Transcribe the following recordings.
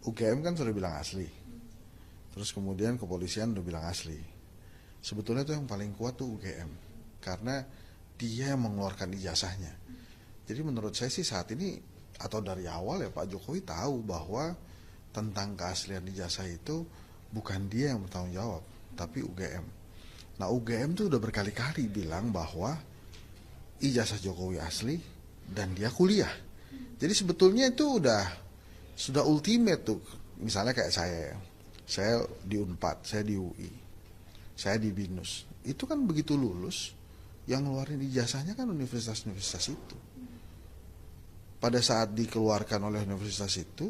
UGM kan sudah bilang asli. Terus kemudian kepolisian udah bilang asli. Sebetulnya tuh yang paling kuat tuh UGM. Karena dia yang mengeluarkan ijazahnya. Jadi menurut saya sih saat ini atau dari awal ya Pak Jokowi tahu bahwa tentang keaslian ijazah itu bukan dia yang bertanggung jawab, tapi UGM. Nah UGM tuh udah berkali-kali bilang bahwa ijazah Jokowi asli dan dia kuliah. Jadi sebetulnya itu sudah ultimate tuh. Misalnya kayak saya di Unpad, saya di UI, saya di BINUS. Itu kan begitu lulus, yang ngeluarin ijazahnya kan universitas-universitas itu. Pada saat dikeluarkan oleh universitas itu,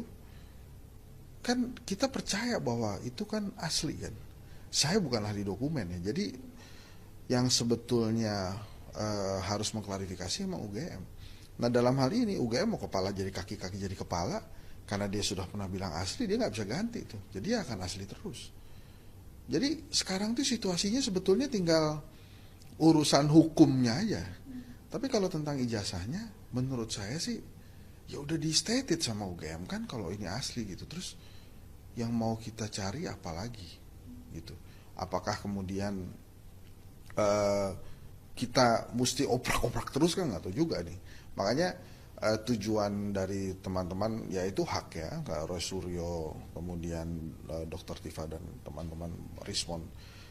kan kita percaya bahwa itu kan asli kan. Saya bukan ahli dokumen ya, jadi yang sebetulnya harus mengklarifikasi emang UGM. Nah dalam hal ini UGM mau kepala jadi kaki jadi kepala, karena dia sudah pernah bilang asli, dia nggak bisa ganti tuh. Jadi dia akan asli terus. Jadi sekarang tuh situasinya sebetulnya tinggal urusan hukumnya aja. Tapi kalau tentang ijazahnya, menurut saya sih ya udah di stated sama UGM kan kalau ini asli gitu. Terus yang mau kita cari apa lagi gitu? Apakah kemudian kita mesti oprak-oprak terus kan nggak tahu juga nih. Makanya tujuan dari teman-teman yaitu hak ya, Roy Suryo, kemudian Dr. Tifa dan teman-teman respon,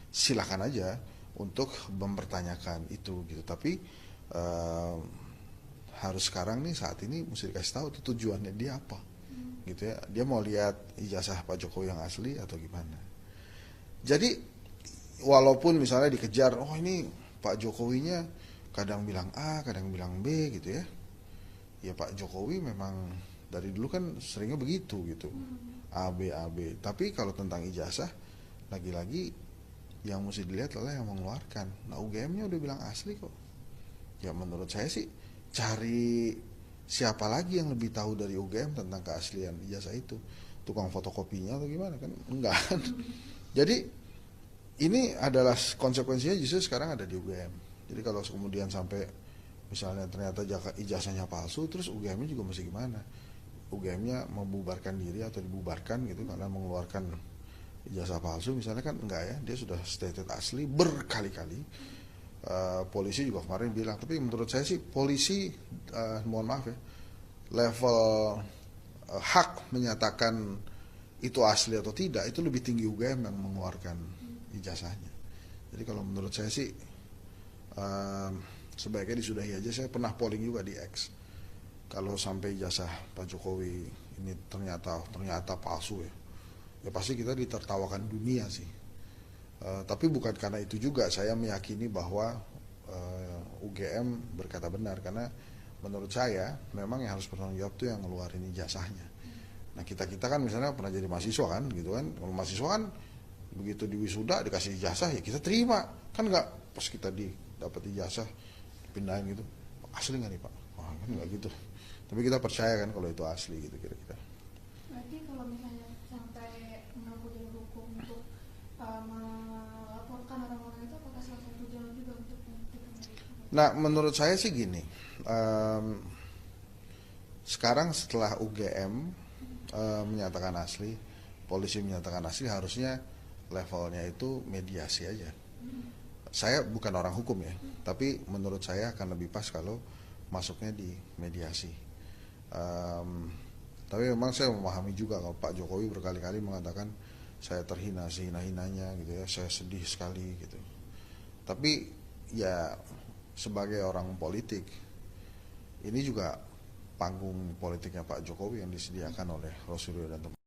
silakan aja untuk mempertanyakan itu gitu. Tapi harus sekarang nih saat ini mesti dikasih tahu tuh tujuannya dia apa gitu ya. Dia mau lihat ijazah Pak Jokowi yang asli atau gimana. Jadi walaupun misalnya dikejar, oh ini Pak Jokowinya kadang bilang A, kadang bilang B gitu ya. Ya Pak Jokowi memang dari dulu kan seringnya begitu gitu. A, B, A, B. Tapi kalau tentang ijazah, lagi-lagi yang mesti dilihat adalah yang mengeluarkan. Nah UGM-nya udah bilang asli kok. Ya menurut saya sih cari siapa lagi yang lebih tahu dari UGM tentang keaslian ijazah itu. Tukang fotokopinya atau gimana kan? Enggak kan. Jadi ini adalah konsekuensinya justru sekarang ada di UGM. Jadi kalau kemudian sampai misalnya ternyata ijazahnya palsu, terus UGM-nya juga mesti gimana? UGM-nya membubarkan diri atau dibubarkan gitu karena mengeluarkan ijazah palsu misalnya kan enggak ya, dia sudah stated asli berkali-kali. Polisi juga kemarin bilang, tapi menurut saya sih polisi mohon maaf ya, level hak menyatakan itu asli atau tidak itu lebih tinggi UGM yang mengeluarkan ijazahnya. Jadi kalau menurut saya sih sebaiknya disudahi aja. Saya pernah polling juga di X. Kalau sampai ijazah Pak Jokowi ini ternyata palsu ya pasti kita ditertawakan dunia sih. Tapi bukan karena itu juga saya meyakini bahwa UGM berkata benar, karena menurut saya memang yang harus bertanggung jawab tuh yang ngeluarin ijazahnya. Nah kita kan misalnya pernah jadi mahasiswa kan gitu kan. Kalau mahasiswa kan begitu di wisuda dikasih ijazah ya kita terima kan, nggak pas kita dapat ijazah pindahin gitu, asli nggak nih Pak? Wah kan nggak gitu. Tapi kita percaya kan kalau itu asli gitu kira-kira. Berarti kalau misalnya sampai menempuh jalur hukum untuk melaporkan orang-orang itu, apakah salah satu jalur juga untuk membuktikan? Nah menurut saya sih gini, sekarang setelah UGM menyatakan asli, polisi menyatakan asli, harusnya levelnya itu mediasi aja. Saya bukan orang hukum ya, tapi menurut saya akan lebih pas kalau masuknya di mediasi. Tapi memang saya memahami juga kalau Pak Jokowi berkali-kali mengatakan saya terhina sehina-hinanya gitu ya, saya sedih sekali gitu. Tapi ya sebagai orang politik, ini juga panggung politiknya Pak Jokowi yang disediakan oleh Roy Suryo dan teman.